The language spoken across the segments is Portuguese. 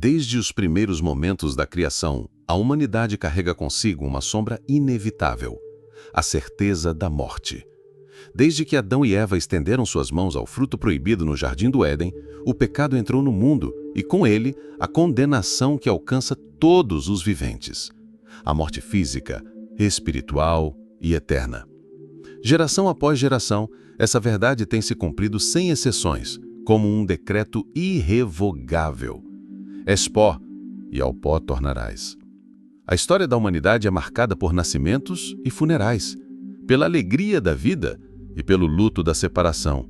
Desde os primeiros momentos da criação, a humanidade carrega consigo uma sombra inevitável: a certeza da morte. Desde que Adão e Eva estenderam suas mãos ao fruto proibido no Jardim do Éden, o pecado entrou no mundo e, com ele, a condenação que alcança todos os viventes. A morte física, espiritual e eterna. Geração após geração, essa verdade tem se cumprido sem exceções, como um decreto irrevogável. És pó, e ao pó tornarás. A história da humanidade é marcada por nascimentos e funerais, pela alegria da vida e pelo luto da separação.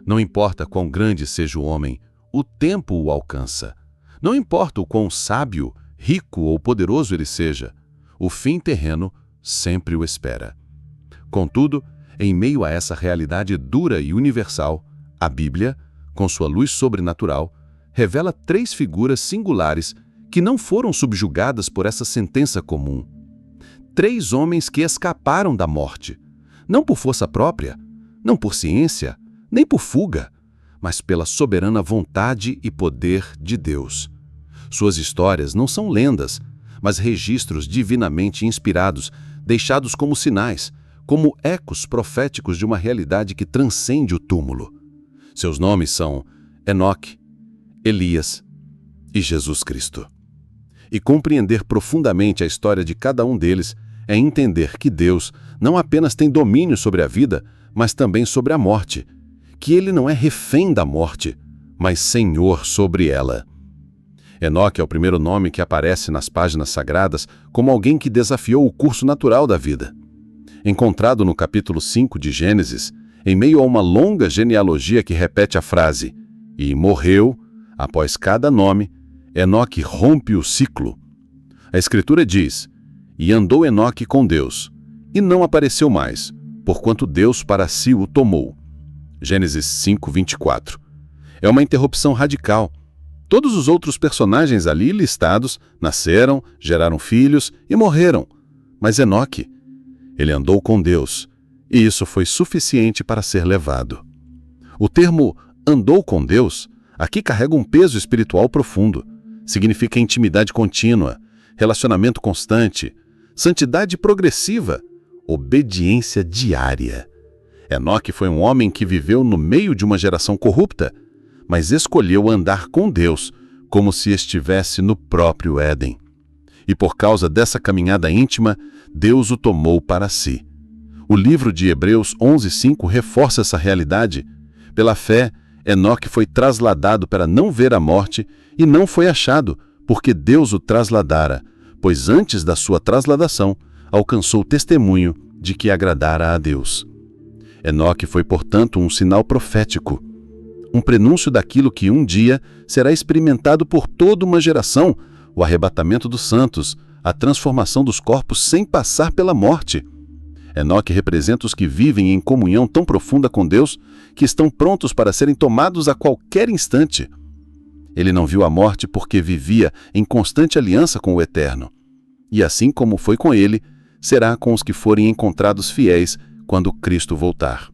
Não importa quão grande seja o homem, o tempo o alcança. Não importa o quão sábio, rico ou poderoso ele seja, o fim terreno sempre o espera. Contudo, em meio a essa realidade dura e universal, a Bíblia, com sua luz sobrenatural, revela 3 figuras singulares que não foram subjugadas por essa sentença comum. 3 homens que escaparam da morte, não por força própria, não por ciência, nem por fuga, mas pela soberana vontade e poder de Deus. Suas histórias não são lendas, mas registros divinamente inspirados, deixados como sinais, como ecos proféticos de uma realidade que transcende o túmulo. Seus nomes são Enoque, Elias e Jesus Cristo. E compreender profundamente a história de cada um deles é entender que Deus não apenas tem domínio sobre a vida, mas também sobre a morte, que Ele não é refém da morte, mas Senhor sobre ela. Enoque é o primeiro nome que aparece nas páginas sagradas como alguém que desafiou o curso natural da vida. Encontrado no capítulo 5 de Gênesis, em meio a uma longa genealogia que repete a frase "e morreu", após cada nome, Enoque rompe o ciclo. A Escritura diz: "E andou Enoque com Deus, e não apareceu mais, porquanto Deus para si o tomou." Gênesis 5:24. É uma interrupção radical. Todos os outros personagens ali listados nasceram, geraram filhos e morreram. Mas Enoque, ele andou com Deus, e isso foi suficiente para ser levado. O termo "andou com Deus" aqui carrega um peso espiritual profundo. Significa intimidade contínua, relacionamento constante, santidade progressiva, obediência diária. Enoque foi um homem que viveu no meio de uma geração corrupta, mas escolheu andar com Deus como se estivesse no próprio Éden. E por causa dessa caminhada íntima, Deus o tomou para si. O livro de Hebreus 11:5 reforça essa realidade. Pela fé, Enoque foi trasladado para não ver a morte e não foi achado, porque Deus o trasladara, pois antes da sua trasladação, alcançou testemunho de que agradara a Deus. Enoque foi, portanto, um sinal profético, um prenúncio daquilo que um dia será experimentado por toda uma geração, o arrebatamento dos santos, a transformação dos corpos sem passar pela morte. Enoque representa os que vivem em comunhão tão profunda com Deus que estão prontos para serem tomados a qualquer instante. Ele não viu a morte porque vivia em constante aliança com o Eterno. E assim como foi com ele, será com os que forem encontrados fiéis quando Cristo voltar.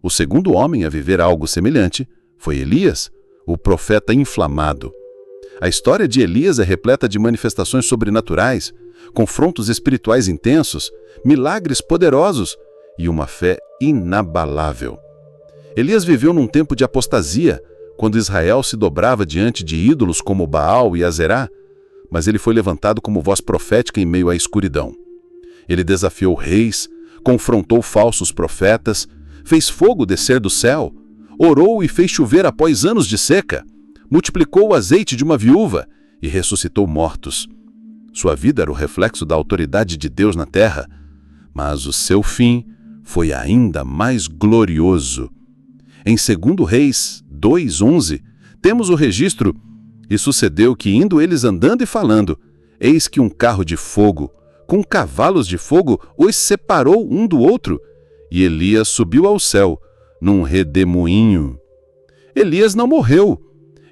O segundo homem a viver algo semelhante foi Elias, o profeta inflamado. A história de Elias é repleta de manifestações sobrenaturais, confrontos espirituais intensos, milagres poderosos e uma fé inabalável. Elias viveu num tempo de apostasia, quando Israel se dobrava diante de ídolos como Baal e Azerá, mas ele foi levantado como voz profética em meio à escuridão. Ele desafiou reis, confrontou falsos profetas, fez fogo descer do céu, orou e fez chover após anos de seca, multiplicou o azeite de uma viúva e ressuscitou mortos. Sua vida era o reflexo da autoridade de Deus na terra, mas o seu fim foi ainda mais glorioso. Em 2 Reis 2:11, temos o registro: "E sucedeu que, indo eles andando e falando, eis que um carro de fogo, com cavalos de fogo, os separou um do outro, e Elias subiu ao céu, num redemoinho." Elias não morreu.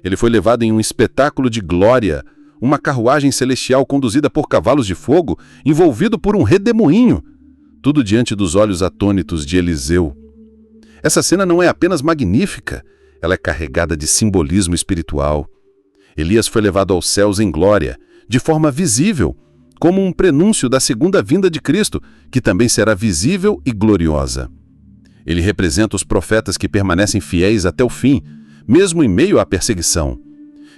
Ele foi levado em um espetáculo de glória, uma carruagem celestial conduzida por cavalos de fogo, envolvido por um redemoinho, tudo diante dos olhos atônitos de Eliseu. Essa cena não é apenas magnífica, ela é carregada de simbolismo espiritual. Elias foi levado aos céus em glória, de forma visível, como um prenúncio da segunda vinda de Cristo, que também será visível e gloriosa. Ele representa os profetas que permanecem fiéis até o fim, mesmo em meio à perseguição.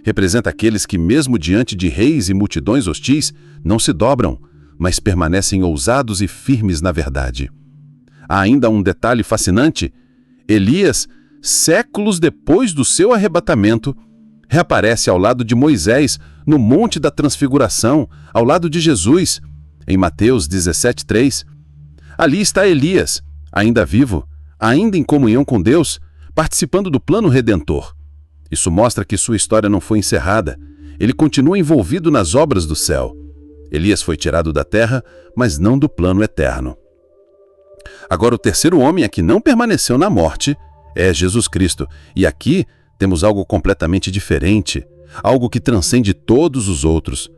Representa aqueles que, mesmo diante de reis e multidões hostis, não se dobram, mas permanecem ousados e firmes na verdade. Há ainda um detalhe fascinante: Elias, séculos depois do seu arrebatamento, reaparece ao lado de Moisés no Monte da Transfiguração, ao lado de Jesus, em Mateus 17:3. Ali está Elias, ainda vivo, ainda em comunhão com Deus, participando do plano redentor. Isso mostra que sua história não foi encerrada. Ele continua envolvido nas obras do céu. Elias foi tirado da terra, mas não do plano eterno. Agora, o terceiro homem a que não permaneceu na morte é Jesus Cristo. E aqui temos algo completamente diferente, algo que transcende todos os outros.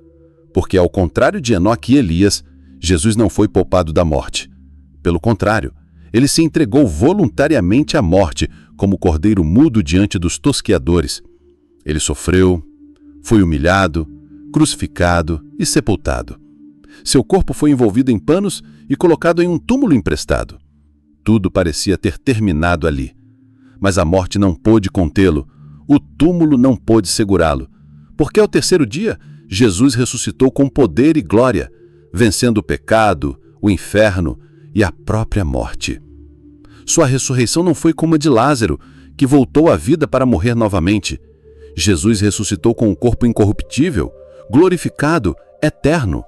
Porque, ao contrário de Enoque e Elias, Jesus não foi poupado da morte. Pelo contrário, ele se entregou voluntariamente à morte, como cordeiro mudo diante dos tosqueadores. Ele sofreu, foi humilhado, crucificado e sepultado. Seu corpo foi envolvido em panos e colocado em um túmulo emprestado. Tudo parecia ter terminado ali. Mas a morte não pôde contê-lo, o túmulo não pôde segurá-lo, porque ao terceiro dia, Jesus ressuscitou com poder e glória, vencendo o pecado, o inferno e a própria morte. Sua ressurreição não foi como a de Lázaro, que voltou à vida para morrer novamente. Jesus ressuscitou com um corpo incorruptível, glorificado, eterno.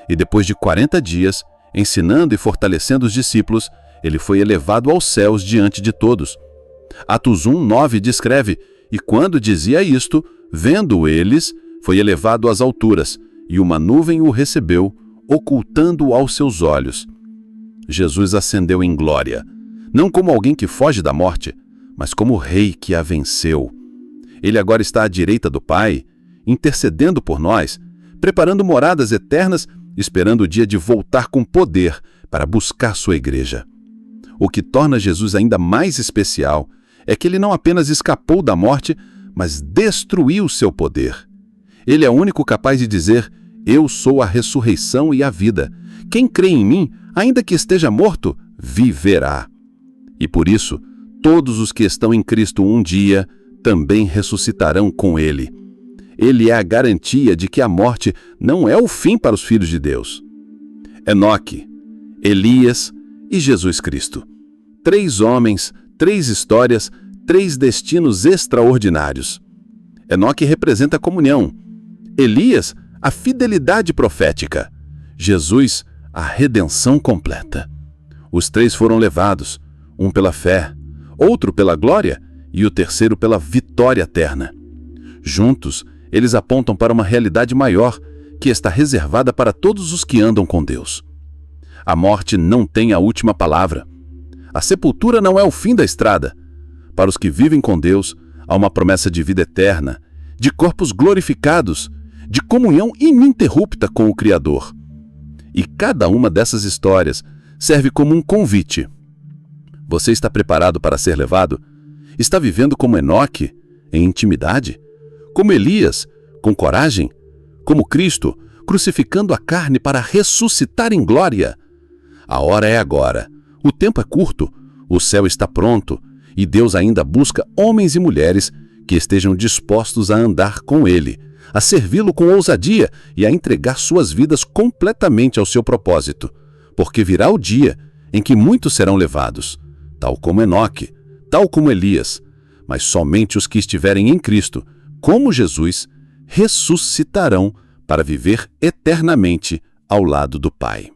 E depois de 40 dias, ensinando e fortalecendo os discípulos, ele foi elevado aos céus diante de todos. Atos 1:9 descreve: "E quando dizia isto, vendo eles, foi elevado às alturas, e uma nuvem o recebeu, ocultando-o aos seus olhos." Jesus ascendeu em glória, não como alguém que foge da morte, mas como o Rei que a venceu. Ele agora está à direita do Pai, intercedendo por nós, preparando moradas eternas, esperando o dia de voltar com poder para buscar sua igreja. O que torna Jesus ainda mais especial é que ele não apenas escapou da morte, mas destruiu seu poder. Ele é o único capaz de dizer: "Eu sou a ressurreição e a vida. Quem crê em mim, ainda que esteja morto, viverá." E por isso, todos os que estão em Cristo um dia também ressuscitarão com ele. Ele é a garantia de que a morte não é o fim para os filhos de Deus. Enoque, Elias e Jesus Cristo. 3 homens, 3 histórias, 3 destinos extraordinários. Enoque representa a comunhão. Elias, a fidelidade profética. Jesus, a redenção completa. Os 3 foram levados, um pela fé, outro pela glória e o terceiro pela vitória eterna. Juntos, eles apontam para uma realidade maior, que está reservada para todos os que andam com Deus. A morte não tem a última palavra. A sepultura não é o fim da estrada. Para os que vivem com Deus, há uma promessa de vida eterna, de corpos glorificados, de comunhão ininterrupta com o Criador. E cada uma dessas histórias serve como um convite. Você está preparado para ser levado? Está vivendo como Enoque, em intimidade? Como Elias, com coragem? Como Cristo, crucificando a carne para ressuscitar em glória? A hora é agora. O tempo é curto. O céu está pronto. E Deus ainda busca homens e mulheres que estejam dispostos a andar com Ele, a servi-lo com ousadia e a entregar suas vidas completamente ao seu propósito. Porque virá o dia em que muitos serão levados, tal como Enoque, tal como Elias, mas somente os que estiverem em Cristo, como Jesus, ressuscitarão para viver eternamente ao lado do Pai.